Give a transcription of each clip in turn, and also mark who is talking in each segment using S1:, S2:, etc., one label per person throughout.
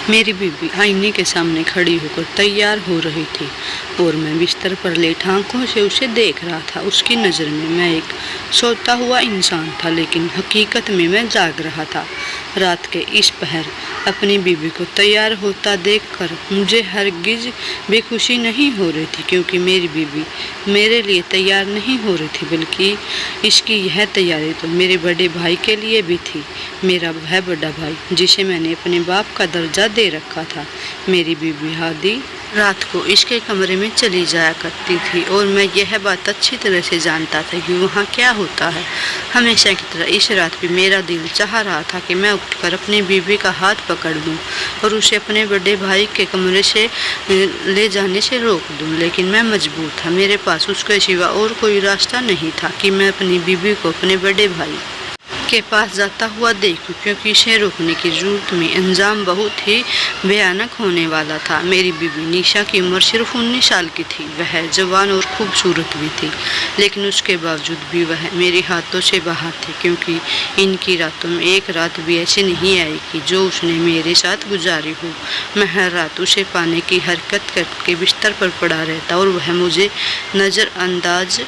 S1: मेरी बीवी आईने के सामने खड़ी होकर तैयार हो रही थी और मैं बिस्तर पर लेटा आंखों से उसे देख रहा था। उसकी नज़र में मैं एक सोता हुआ इंसान था, लेकिन हकीकत में मैं जाग रहा था। रात के इस पहर अपनी बीवी को तैयार होता देखकर मुझे हरगिज भी खुशी नहीं हो रही थी, क्योंकि मेरी बीवी मेरे लिए तैयार नहीं हो रही थी, बल्कि इसकी यह तैयारी तो मेरे बड़े भाई के लिए भी थी। मेरा वह बड़ा भाई जिसे मैंने अपने बाप का दर्जा दे रखा था। मेरी बीवी हादी रात को इसके कमरे में चली जाया करती थी और मैं यह बात अच्छी तरह से जानता था कि वहाँ क्या होता है। हमेशा की तरह इस रात भी मेरा दिल चाह रहा था कि मैं उठकर अपनी बीवी का हाथ पकड़ लूँ और उसे अपने बड़े भाई के कमरे से ले जाने से रोक दूँ, लेकिन मैं मजबूर था। मेरे पास उसके सिवा और कोई रास्ता नहीं था कि मैं अपनी बीवी को अपने बड़े भाई के पास जाता हुआ देखूं, क्योंकि इसे रोकने की जरूरत में अंजाम बहुत ही भयानक होने वाला था। मेरी बीवी निशा की उम्र सिर्फ 19 साल की थी। वह जवान और खूबसूरत भी थी, लेकिन उसके बावजूद भी वह मेरे हाथों से बाहर थी, क्योंकि इनकी रातों में एक रात भी ऐसी नहीं आई कि जो उसने मेरे साथ गुजारी हो। मैं हर रात उसे पाने की हरकत करके बिस्तर पर पड़ा रहता और वह मुझे नज़रअंदाज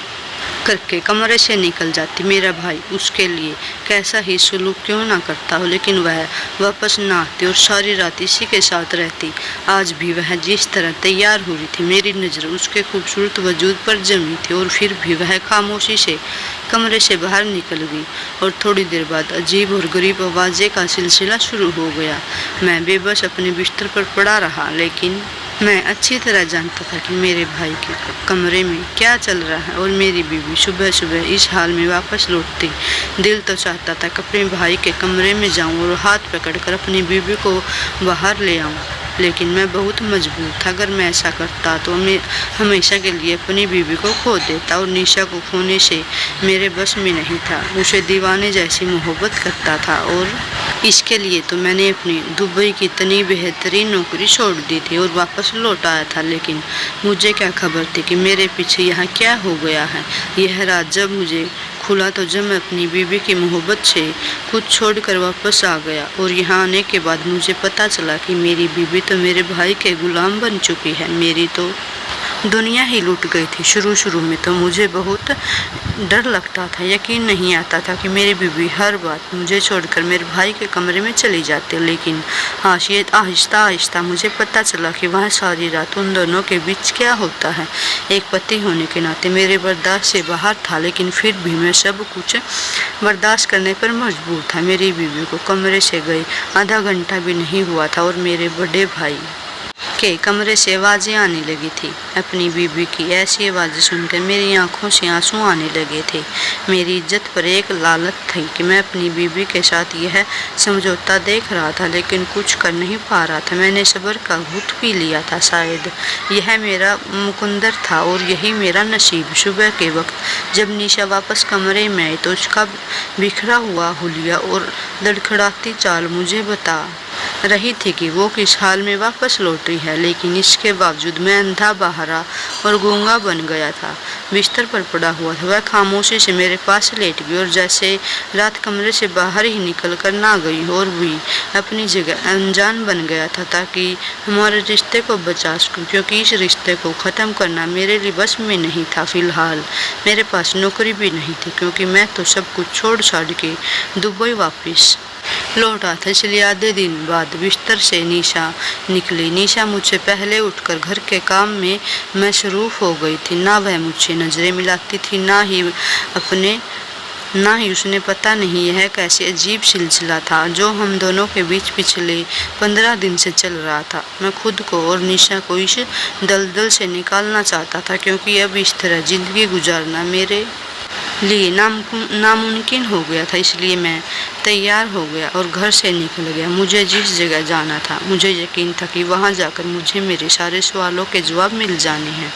S1: करके कमरे से निकल जाती। मेरा भाई उसके लिए कैसा ही सलूक क्यों ना करता हो, लेकिन वह वापस ना आती और सारी रात इसी के साथ रहती। आज भी वह जिस तरह तैयार हो रही थी, मेरी नज़र उसके खूबसूरत वजूद पर जमी थी और फिर भी वह खामोशी से कमरे से बाहर निकल गई और थोड़ी देर बाद अजीब और गरीब आवाज़ें का सिलसिला शुरू हो गया। मैं बेबस अपने बिस्तर पर पड़ा रहा, लेकिन मैं अच्छी तरह जानता था कि मेरे भाई के कमरे में क्या चल रहा है और मेरी बीवी सुबह सुबह इस हाल में वापस लौटती। दिल तो चाहता था कि अपने भाई के कमरे में जाऊं और हाथ पकड़कर अपनी बीवी को बाहर ले आऊं, लेकिन मैं बहुत मजबूर था। अगर मैं ऐसा करता तो मैं हमेशा के लिए अपनी बीवी को खो देता और निशा को खोने से मेरे बस में नहीं था। उसे दीवाने जैसी मोहब्बत करता था और इसके लिए तो मैंने अपनी दुबई की इतनी बेहतरीन नौकरी छोड़ दी थी और वापस लौट आया था। लेकिन मुझे क्या खबर थी कि मेरे पीछे यहाँ क्या हो गया है। यह रात जब मुझे खुला तो जब मैं अपनी बीवी की मोहब्बत से खुद छोड़कर वापस आ गया और यहाँ आने के बाद मुझे पता चला कि मेरी बीवी तो मेरे भाई के गुलाम बन चुकी है। मेरी तो दुनिया ही लूट गई थी। शुरू में तो मुझे बहुत डर लगता था, यकीन नहीं आता था कि मेरी बीवी हर बात मुझे छोड़कर मेरे भाई के कमरे में चली जाती, लेकिन आहिस्ता आहिस्ता मुझे पता चला कि वहाँ सारी रात उन दोनों के बीच क्या होता है। एक पति होने के नाते मेरे बर्दाश्त से बाहर था, लेकिन फिर भी मैं सब कुछ बर्दाश्त करने पर मजबूर था। मेरी बीवी को कमरे से गए आधा घंटा भी नहीं हुआ था और मेरे बड़े भाई के कमरे से आवाज़ें आने लगी थी। अपनी बीवी की ऐसी आवाज़ें सुनकर मेरी आंखों से आंसू आने लगे थे। मेरी इज्जत पर एक लालच थी कि मैं अपनी बीवी के साथ यह समझौता देख रहा था, लेकिन कुछ कर नहीं पा रहा था। मैंने सब्र का घूंट पी लिया था। शायद यह मेरा मुकद्दर था और यही मेरा नसीब। सुबह के वक्त जब निशा वापस कमरे में आई तो उसका बिखरा हुआ हुलिया और लड़खड़ाती चाल मुझे बता रही थी कि वो किस हाल में वापस लौट रही है, लेकिन इसके बावजूद मैं अंधा बहरा और गूंगा बन गया था। बिस्तर पर पड़ा हुआ था। वह खामोशी से मेरे पास लेट गई और जैसे रात कमरे से बाहर ही निकल कर ना गई और भी अपनी जगह अनजान बन गया था, ताकि हमारे रिश्ते को बचा सकूं, क्योंकि इस रिश्ते को ख़त्म करना मेरे लिए बस में नहीं था। फिलहाल मेरे पास नौकरी भी नहीं थी, क्योंकि मैं तो सब कुछ छोड़ छाड़ के दुबई वापस लौटा था। इसलिए आधे दिन बाद बिस्तर से निशा निकली। निशा मुझसे पहले उठकर घर के काम में मसरूफ़ हो गई थी। ना वह मुझसे नज़रें मिलाती थी, ना ही उसने पता नहीं यह कैसे अजीब सिलसिला था जो हम दोनों के बीच पिछले 15 दिन से चल रहा था। मैं खुद को और निशा को इस दलदल से निकालना चाहता था, क्योंकि अब इस तरह ज़िंदगी गुजारना मेरे लिए नामुमकिन हो गया था। इसलिए मैं तैयार हो गया और घर से निकल गया। मुझे जिस जगह जाना था, मुझे यकीन था कि वहाँ जाकर मुझे मेरे सारे सवालों के जवाब मिल जाने हैं,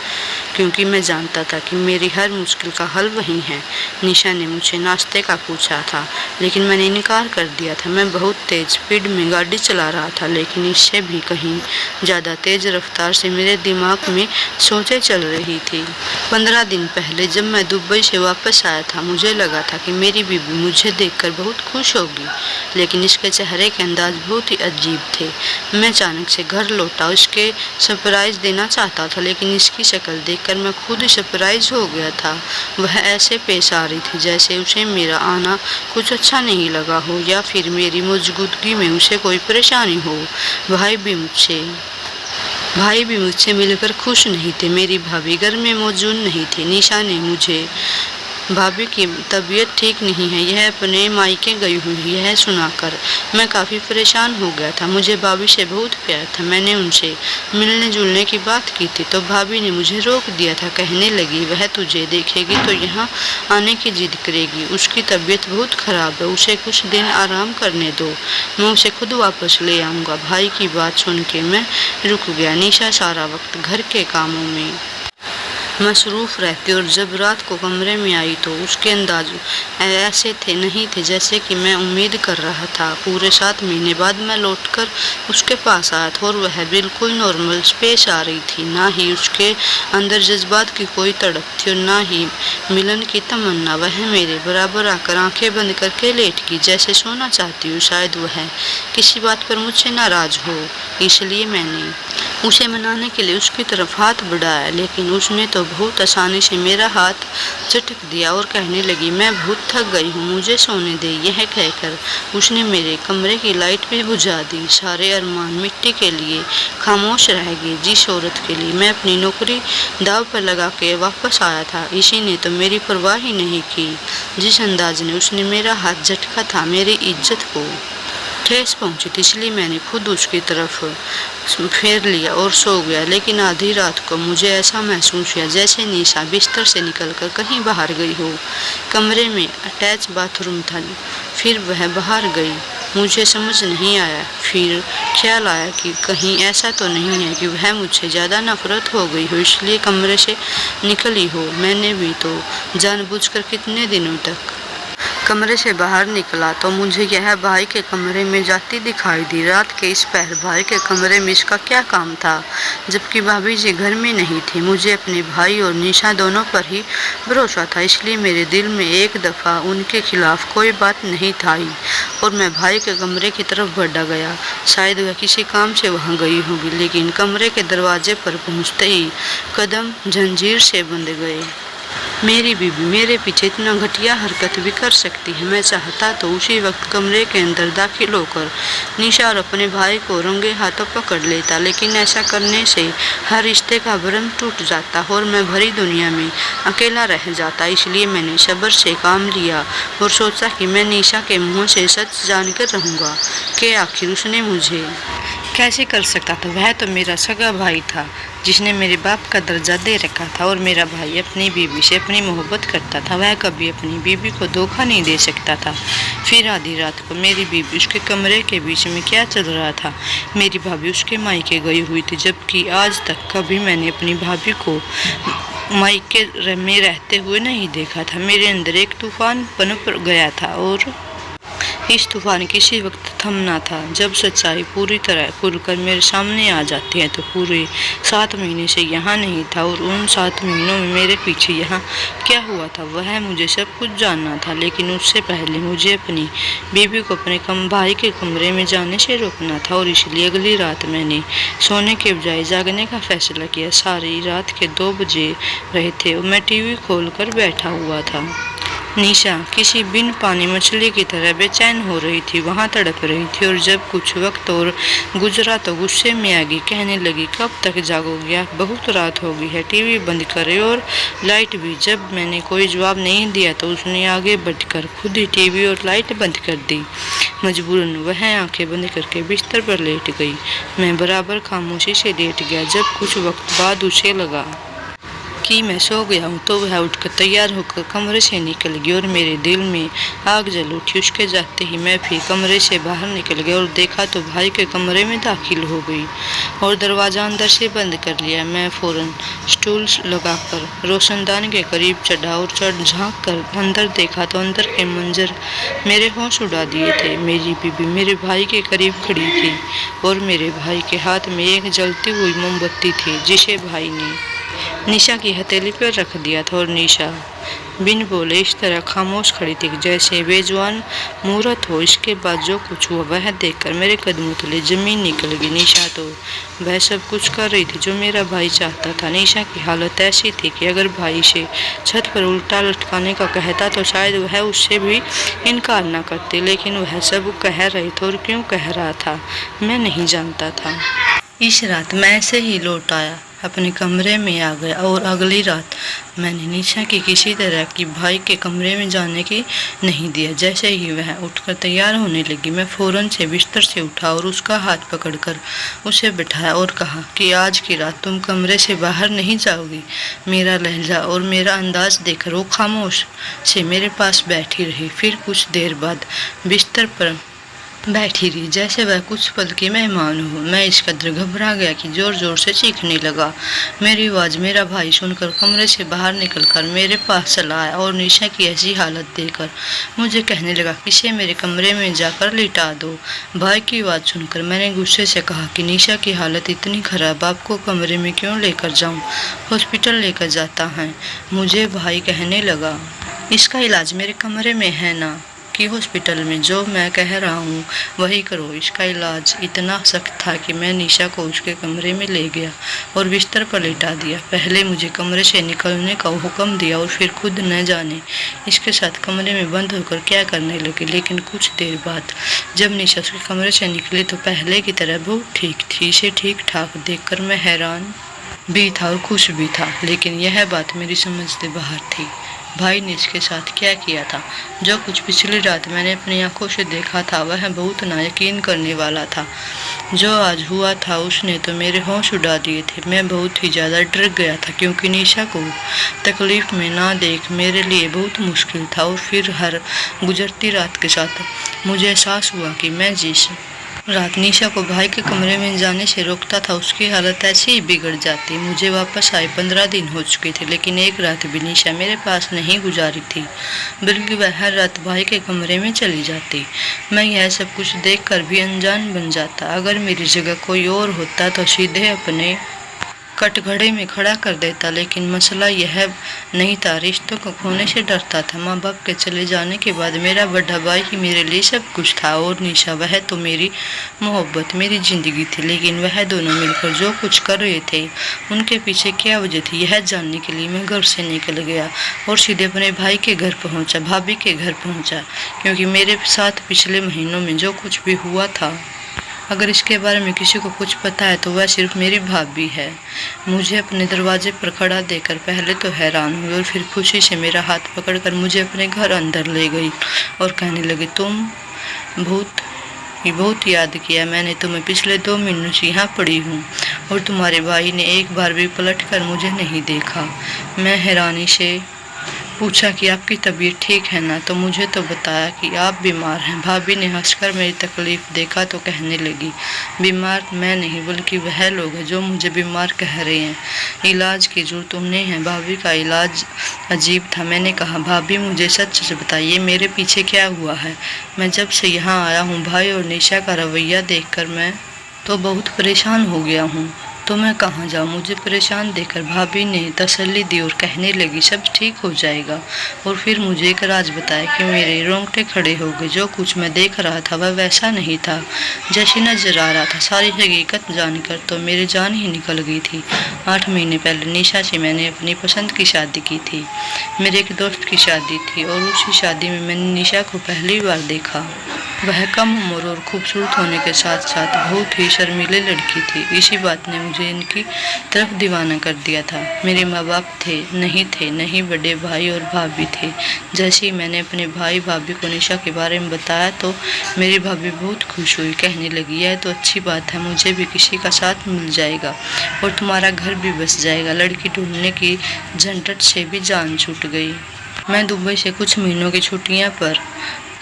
S1: क्योंकि मैं जानता था कि मेरी हर मुश्किल का हल वही है। निशा ने मुझे नाश्ते का पूछा था, लेकिन मैंने इनकार कर दिया था। मैं बहुत तेज़ स्पीड में गाड़ी चला रहा था, लेकिन इससे भी कहीं ज़्यादा तेज़ रफ्तार से मेरे दिमाग में सोचें चल रही थी। 15 दिन पहले जब मैं दुबई से वापस आया था। मुझे लगा था कि मेरी बीबी मुझे देखकर बहुत खुश होगी, लेकिन इसके चेहरे के अंदाज बहुत ही अजीब थे। मैं अचानक से घर लौटा, उसके सरप्राइज देना चाहता था, लेकिन इसकी शक्ल देखकर मैं खुद ही सरप्राइज हो गया था। वह ऐसे पेश आ रही थी जैसे उसे मेरा आना कुछ अच्छा नहीं लगा हो, या फिर मेरी मौजूदगी में उसे कोई परेशानी हो। भाई भी मुझसे मिलकर खुश नहीं थे। मेरी भाभी घर में मौजूद नहीं थी। निशा ने मुझे भाभी की तबीयत ठीक नहीं है, यह अपने मायके गई हुई है, यह सुनाकर मैं काफ़ी परेशान हो गया था। मुझे भाभी से बहुत प्यार था। मैंने उनसे मिलने जुलने की बात की थी तो भाभी ने मुझे रोक दिया था। कहने लगी, वह तुझे देखेगी तो यहाँ आने की जिद करेगी। उसकी तबीयत बहुत ख़राब है, उसे कुछ दिन आराम करने दो, मैं उसे खुद वापस ले आऊँगा। भाई की बात सुन के मैं रुक गया। निशा सारा वक्त घर के कामों में मसरूफ़ रहती और जब रात को कमरे में आई तो उसके अंदाज ऐसे नहीं थे जैसे कि मैं उम्मीद कर रहा था। पूरे 7 महीने बाद मैं लौटकर उसके पास आया था और वह बिल्कुल नॉर्मल पेश आ रही थी। ना ही उसके अंदर जज्बात की कोई तड़प थी और ना ही मिलन की तमन्ना। वह मेरे बराबर आकर आंखें बंद करके लेट गई, जैसे सोना चाहती हूँ। शायद वह किसी बात पर मुझसे नाराज़ हो, इसलिए मैंने उसे मनाने के लिए उसकी तरफ हाथ बढ़ाया, लेकिन उसने तो बहुत आसानी से मेरा हाथ झटक दिया और कहने लगी, मैं बहुत थक गई हूँ, मुझे सोने दे। यह कहकर उसने मेरे कमरे की लाइट भी बुझा दी। सारे अरमान मिट्टी के लिए खामोश रह गए। जिस औरत के लिए मैं अपनी नौकरी दाव पर लगा के वापस आया था, इसी ने तो मेरी परवाह ही नहीं की। जिस अंदाज ने उसने मेरा हाथ झटका था, मेरी इज्जत को ठेस पहुंची थी, इसलिए मैंने खुद उसकी तरफ फेर लिया और सो गया। लेकिन आधी रात को मुझे ऐसा महसूस हुआ जैसे निशा बिस्तर से निकलकर कहीं बाहर गई हो। कमरे में अटैच बाथरूम था, फिर वह बाहर गई। मुझे समझ नहीं आया। फिर ख्याल आया कि कहीं ऐसा तो नहीं है कि वह मुझसे ज़्यादा नफरत हो गई हो, इसलिए कमरे से निकली हो। मैंने भी तो जानबूझकर कितने दिनों तक कमरे से बाहर निकला तो मुझे यह भाई के कमरे में जाती दिखाई दी। रात के इस पहर भाई के कमरे में इसका क्या काम था, जबकि भाभी जी घर में नहीं थी। मुझे अपने भाई और निशा दोनों पर ही भरोसा था, इसलिए मेरे दिल में एक दफ़ा उनके खिलाफ कोई बात नहीं था और मैं भाई के कमरे की तरफ बढ़ा गया। शायद वह किसी काम से वहाँ गई होगी, लेकिन कमरे के दरवाजे पर पहुँचते ही कदम जंजीर से बंध गए। मेरी बीबी मेरे पीछे इतना घटिया हरकत भी कर सकती है। मैं चाहता तो उसी वक्त कमरे के अंदर दाखिल होकर निशा और अपने भाई को रंगे हाथों पकड़ लेता, लेकिन ऐसा करने से हर रिश्ते का भरम टूट जाता और मैं भरी दुनिया में अकेला रह जाता। इसलिए मैंने सब्र से काम लिया और सोचा कि मैं निशा के मुँह से सच जानकर रहूँगा कि आखिर उसने मुझे कैसे कर सकता था। वह तो मेरा सगा भाई था जिसने मेरे बाप का दर्जा दे रखा था और मेरा भाई अपनी बीवी से अपनी मोहब्बत करता था। वह कभी अपनी बीवी को धोखा नहीं दे सकता था। फिर आधी रात को मेरी बीवी उसके कमरे के बीच में क्या चल रहा था। मेरी भाभी उसके मायके गई हुई थी, जबकि आज तक कभी मैंने अपनी भाभी को मायके में रहते हुए नहीं देखा था। मेरे अंदर एक तूफान पनप गया था और इस तूफान किसी वक्त थमना था। जब सच्चाई पूरी तरह खुलकर मेरे सामने आ जाती है तो पूरे 7 महीने से यहाँ नहीं था और उन 7 महीनों में मेरे पीछे यहाँ क्या हुआ था वह मुझे सब कुछ जानना था। लेकिन उससे पहले मुझे अपनी बीवी को अपने भाई के कमरे में जाने से रोकना था और इसलिए अगली रात मैंने सोने के बजाय जागने का फैसला किया। सारी रात के 2 बजे रहे थे और मैं टीवी खोलकर बैठा हुआ था। निशा किसी बिन पानी मछली की तरह बेचैन हो रही थी, वहाँ तड़प रही थी और जब कुछ वक्त और गुजरा तो गुस्से में आ गई। कहने लगी, कब तक जागोगे, बहुत रात हो गई है, टीवी बंद करे और लाइट भी। जब मैंने कोई जवाब नहीं दिया तो उसने आगे बढ़कर खुद ही टीवी और लाइट बंद कर दी। मजबूरन वह आंखें बंद करके बिस्तर पर लेट गई। मैं बराबर खामोशी से लेट गया। जब कुछ वक्त बाद उसे लगा कि मैं सो गया हूँ तो वह उठकर तैयार होकर कमरे से निकल गई और मेरे दिल में आग जल उठी। उसके जाते ही मैं फिर कमरे से बाहर निकल गया और देखा तो भाई के कमरे में दाखिल हो गई और दरवाज़ा अंदर से बंद कर लिया। मैं फ़ौरन स्टूल लगाकर रोशनदान के करीब चढ़ा और झाँक कर अंदर देखा तो अंदर के मंजर मेरे होश उड़ा दिए थे। मेरी बीबी मेरे भाई के करीब खड़ी थी और मेरे भाई के हाथ में एक जलती हुई मोमबत्ती थी जिसे भाई ने निशा की हथेली पर रख दिया था और निशा बिन बोले इस तरह खामोश खड़ी थी जैसे बेजुबान मूरत हो। इसके बाद जो कुछ हुआ वह देखकर मेरे कदमों तले जमीन निकल गई। निशा तो वह सब कुछ कर रही थी जो मेरा भाई चाहता था। निशा की हालत ऐसी थी कि अगर भाई से छत पर उल्टा लटकाने का कहता तो शायद वह उससे भी इनकार न करती, लेकिन वह सब कह रहे थे और क्यों कह रहा था मैं नहीं जानता था। इस रात मैं ऐसे ही लौट आया, अपने कमरे में आ गया और अगली रात मैंने निशा की किसी तरह की भाई के कमरे में जाने की नहीं दिया। जैसे ही वह उठकर तैयार होने लगी मैं फौरन से बिस्तर से उठा और उसका हाथ पकड़कर उसे बिठाया और कहा कि आज की रात तुम कमरे से बाहर नहीं जाओगी। मेरा लहजा और मेरा अंदाज देखकर वो खामोश से मेरे पास बैठी रही। फिर कुछ देर बाद बिस्तर पर बैठी रही जैसे वह कुछ पल की मेहमान हो। मैं इस कदर घबरा गया कि जोर जोर से चीखने लगा। मेरी आवाज़ मेरा भाई सुनकर कमरे से बाहर निकलकर मेरे पास चला आया और निशा की ऐसी हालत देखकर मुझे कहने लगा कि इसे मेरे कमरे में जाकर लिटा दो। भाई की आवाज़ सुनकर मैंने गुस्से से कहा कि निशा की हालत इतनी खराब, आपको कमरे में क्यों लेकर जाऊँ, हॉस्पिटल लेकर जाता है। मुझे भाई कहने लगा इसका इलाज मेरे कमरे में है ना कि हॉस्पिटल में, जो मैं कह रहा हूँ वही करो। इसका इलाज इतना सख्त था कि मैं निशा को उसके कमरे में ले गया और बिस्तर पर लिटा दिया। पहले मुझे कमरे से निकलने का हुक्म दिया और फिर खुद न जाने इसके साथ कमरे में बंद होकर क्या करने लगे। लेकिन कुछ देर बाद जब निशा उसके कमरे से निकली तो पहले की तरह बहुत ठीक थी। इसे ठीक ठाक देखकर मैं हैरान भी था और खुश भी था, लेकिन यह बात मेरी समझ से बाहर थी। भाई ने इसके साथ क्या किया था? जो कुछ पिछली रात मैंने अपनी आंखों से देखा था वह बहुत ना यकीन करने वाला था। जो आज हुआ था उसने तो मेरे होश उड़ा दिए थे। मैं बहुत ही ज़्यादा डर गया था क्योंकि निशा को तकलीफ में ना देख मेरे लिए बहुत मुश्किल था। और फिर हर गुजरती रात के साथ मुझे एहसास हुआ कि मैं जिस रात निशा को भाई के कमरे में जाने से रोकता था उसकी हालत ऐसे ही बिगड़ जाती। मुझे वापस आए 15 दिन हो चुके थे, लेकिन एक रात भी निशा मेरे पास नहीं गुजारी थी, बल्कि वह हर रात भाई के कमरे में चली जाती। मैं यह सब कुछ देखकर भी अनजान बन जाता। अगर मेरी जगह कोई और होता तो सीधे अपने कटघरे में खड़ा कर देता, लेकिन मसला यह नहीं था। रिश्तों को खोने से डरता था। माँ बाप के चले जाने के बाद मेरा बड़ा भाई ही मेरे लिए सब कुछ था और निशा वह तो मेरी मोहब्बत, मेरी जिंदगी थी। लेकिन वह दोनों मिलकर जो कुछ कर रहे थे उनके पीछे क्या वजह थी यह जानने के लिए मैं घर से निकल गया और सीधे अपने भाई के घर पहुँचा, भाभी के घर पहुँचा, क्योंकि मेरे साथ पिछले महीनों में जो कुछ भी हुआ था अगर इसके बारे में किसी को कुछ पता है तो वह सिर्फ मेरी भाभी है। मुझे अपने दरवाजे पर खड़ा देखकर पहले तो हैरान हुई और फिर खुशी से मेरा हाथ पकड़कर मुझे अपने घर अंदर ले गई और कहने लगी तुम बहुत याद किया। मैंने तुम्हें पिछले 2 महीनों से यहाँ पड़ी हूँ और तुम्हारे भाई ने एक बार भी पलट कर मुझे नहीं देखा। मैं हैरानी से पूछा कि आपकी तबीयत ठीक है ना, तो मुझे तो बताया कि आप बीमार हैं। भाभी ने हंसकर मेरी तकलीफ देखा तो कहने लगी बीमार मैं नहीं बल्कि वह लोग हैं जो मुझे बीमार कह रहे हैं। इलाज की जरूरत उन्हें है। भाभी का इलाज अजीब था। मैंने कहा भाभी मुझे सच सच बताइए मेरे पीछे क्या हुआ है। मैं जब से यहाँ आया हूँ भाई और निशा का रवैया देखकर मैं तो बहुत परेशान हो गया हूँ। तो मैं कहाँ जाऊँ? मुझे परेशान देखकर भाभी ने तसल्ली दी और कहने लगी सब ठीक हो जाएगा। और फिर मुझे एक राज बताया कि मेरे रोंगटे खड़े हो गए। जो कुछ मैं देख रहा था वह वैसा नहीं था जैसे नजर आ रहा था। सारी हकीकत जानकर तो मेरी जान ही निकल गई थी। 8 महीने पहले निशा से मैंने अपनी पसंद की शादी की थी। मेरे एक दोस्त की शादी थी और उसी शादी में मैंने निशा को पहली बार देखा। वह कम उम्र और खूबसूरत होने के साथ साथ बहुत ही शर्मीली लड़की थी। इसी बात ने मुझे इनकी तरफ दीवाना कर दिया था। मेरे माँ बाप नहीं बड़े भाई और भाभी थे। जैसे ही मैंने अपने भाई भाभी को निशा के बारे में बताया तो मेरी भाभी बहुत खुश हुई, कहने लगी यह तो अच्छी बात है, मुझे भी किसी का साथ मिल जाएगा और तुम्हारा घर भी बस जाएगा। लड़की ढूंढने की झंझट से भी जान छूट गई। मैं दुबई से कुछ महीनों की छुट्टियां पर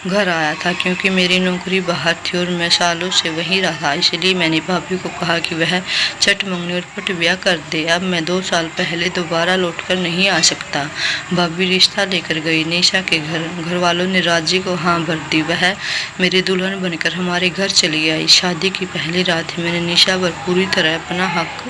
S1: घर आया था क्योंकि मेरी नौकरी बाहर थी और मैं सालों से वहीं रहा। इसलिए मैंने भाभी को कहा कि वह चट मंगनी और पट ब्याह कर दे। अब मैं 2 साल पहले दोबारा लौटकर नहीं आ सकता। भाभी रिश्ता लेकर गई। निशा के घर वालों ने राजी को हाँ भर दी। वह मेरी दुल्हन बनकर हमारे घर चली आई। शादी की पहली रात ही मैंने निशा पर पूरी तरह अपना हक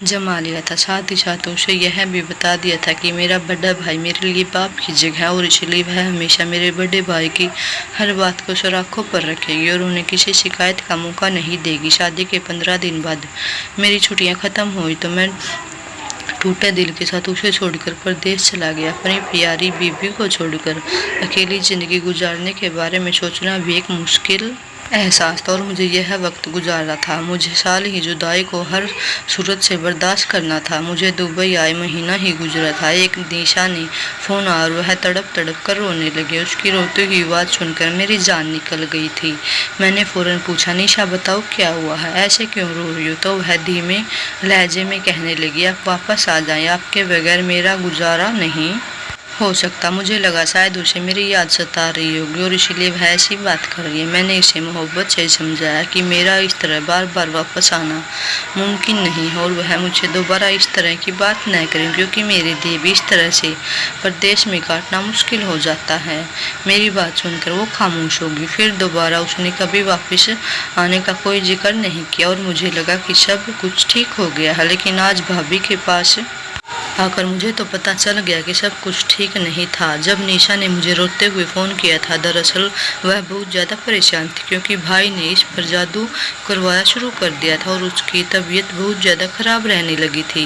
S1: जमा लिया था। साथ ही साथ उसे यह भी बता दिया था कि मेरा बड़ा भाई मेरे लिए बाप की जगह है और इसलिए वह हमेशा मेरे बड़े भाई की हर बात को सुराखों पर रखेगी और उन्हें किसी शिकायत का मौका नहीं देगी। शादी के 15 दिन बाद मेरी छुट्टियां खत्म हुई तो मैं टूटे दिल के साथ उसे छोड़कर परदेश चला गया। अपनी प्यारी बीबी को छोड़कर अकेली जिंदगी गुजारने के बारे में सोचना भी एक मुश्किल एहसास था और मुझे यह वक्त गुजारना था। मुझे साल ही जुदाई को हर सूरत से बर्दाश्त करना था। मुझे दुबई आए महीना ही गुजरा था। एक निशा ने फ़ोन आया और वह तड़प तड़प कर रोने लगी। उसकी रोते हुई आवाज़ सुनकर मेरी जान निकल गई थी। मैंने फ़ौरन पूछा, निशा बताओ क्या हुआ है, ऐसे क्यों रो रही हो? तो वह धीमे लहजे में कहने लगी, आप वापस आ जाएं, आपके बगैर मेरा गुजारा नहीं हो सकता। मुझे लगा शायद उसे मेरी याद सता रही होगी और इसीलिए वह ऐसी बात कर रही है। मैंने इसे मोहब्बत से समझाया कि मेरा इस तरह बार बार वापस आना मुमकिन नहीं है और वह मुझे दोबारा इस तरह की बात न करें क्योंकि मेरे लिए भी इस तरह से परदेश में काटना मुश्किल हो जाता है। मेरी बात सुनकर वो खामोश होगी। फिर दोबारा उसने कभी वापस आने का कोई जिक्र नहीं किया और मुझे लगा कि सब कुछ ठीक हो गया है। लेकिन आज भाभी के पास आकर मुझे तो पता चल गया कि सब कुछ ठीक नहीं था। जब निशा ने मुझे रोते हुए फ़ोन किया था, दरअसल वह बहुत ज़्यादा परेशान थी क्योंकि भाई ने इस पर जादू करवाया शुरू कर दिया था और उसकी तबीयत बहुत ज़्यादा ख़राब रहने लगी थी।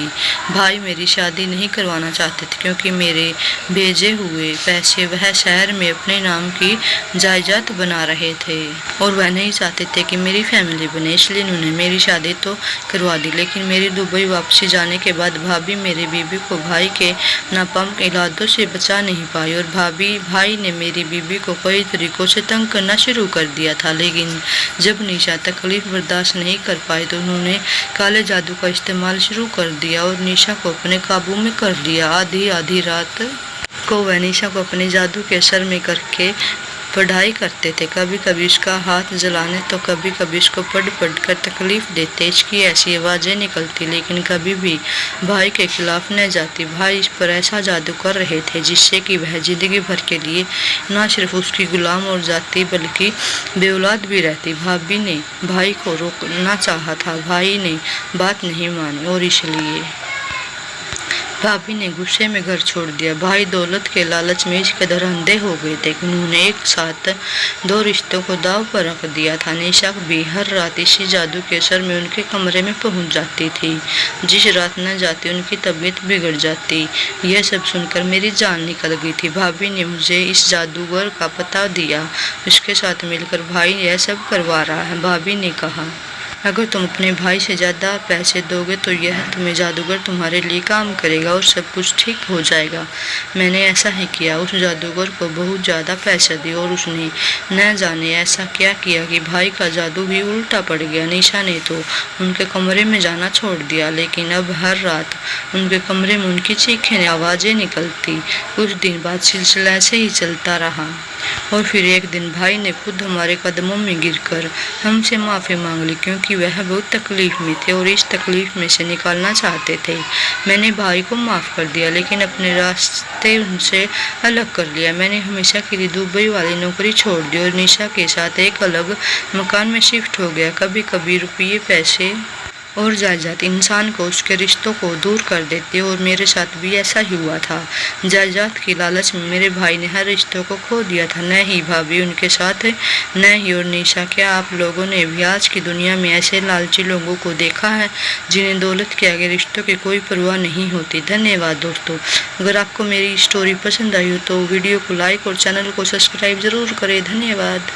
S1: भाई मेरी शादी नहीं करवाना चाहते थे क्योंकि मेरे भेजे हुए पैसे वह शहर में अपने नाम की जायदाद बना रहे थे और वह नहीं चाहते थे कि मेरी फैमिली बने, इसलिए उन्होंने मेरी शादी तो करवा दी। लेकिन मेरी दुबई वापसी जाने के बाद भाभी मेरी बीबी को भाई के नापाक इरादों से बचा नहीं पाई और भाई ने मेरी बीबी को कई तरीकों से तंग करना शुरू कर दिया था। लेकिन जब निशा तकलीफ बर्दाश्त नहीं कर पाई तो उन्होंने काले जादू का इस्तेमाल शुरू कर दिया और निशा को अपने काबू में कर लिया। आधी आधी रात को वह निशा को अपने जादू के असर में करके पढ़ाई करते थे। कभी कभी उसका हाथ जलाने तो कभी कभी उसको पढ़ कर तकलीफ देते। इसकी ऐसी आवाज़ें निकलती लेकिन कभी भी भाई के खिलाफ न जाती। भाई इस पर ऐसा जादू कर रहे थे जिससे कि वह जिंदगी भर के लिए न सिर्फ उसकी गुलाम हो जाती बल्कि बेऔलाद भी रहती। भाभी ने भाई को रोकना चाहा था, भाई ने बात नहीं मानी और इसलिए भाभी ने गुस्से में घर छोड़ दिया। भाई दौलत के लालच में इस कदर अंधे हो गए थे कि उन्होंने एक साथ 2 रिश्तों को दांव पर रख दिया था। निशा भी हर रात इसी जादू के असर में उनके कमरे में पहुंच जाती थी। जिस रात न जाती उनकी तबीयत बिगड़ जाती। यह सब सुनकर मेरी जान निकल गई थी। भाभी ने मुझे इस जादूगर का पता दिया, उसके साथ मिलकर भाई यह सब करवा रहा है। भाभी ने कहा, अगर तुम अपने भाई से ज़्यादा पैसे दोगे तो यह तुम्हें जादूगर तुम्हारे लिए काम करेगा और सब कुछ ठीक हो जाएगा। मैंने ऐसा ही किया। उस जादूगर को बहुत ज़्यादा पैसा दिया और उसने न जाने ऐसा क्या किया कि भाई का जादू भी उल्टा पड़ गया। निशा ने तो उनके कमरे में जाना छोड़ दिया लेकिन अब हर रात उनके कमरे में उनकी चीखें आवाज़ें निकलती। कुछ दिन बाद सिलसिला ऐसे ही चलता रहा और फिर एक दिन भाई ने खुद हमारे कदमों में गिरकर हमसे माफ़ी मांग ली क्योंकि वह बहुत तकलीफ में थे और इस तकलीफ में से निकालना चाहते थे। मैंने भाई को माफ़ कर दिया लेकिन अपने रास्ते उनसे अलग कर लिया। मैंने हमेशा के लिए दुबई वाली नौकरी छोड़ दी और निशा के साथ एक अलग मकान में शिफ्ट हो गया। कभी कभी रुपये पैसे और जायदाद इंसान को उसके रिश्तों को दूर कर देते और मेरे साथ भी ऐसा ही हुआ था। जायदाद की लालच में मेरे भाई ने हर रिश्तों को खो दिया था, न ही भाभी उनके साथ न ही और निशा। क्या आप लोगों ने भी आज की दुनिया में ऐसे लालची लोगों को देखा है जिन्हें दौलत के आगे रिश्तों की कोई परवाह नहीं होती? धन्यवाद दोस्तों। अगर आपको मेरी स्टोरी पसंद आई हो तो वीडियो को लाइक और चैनल को सब्सक्राइब ज़रूर करें। धन्यवाद।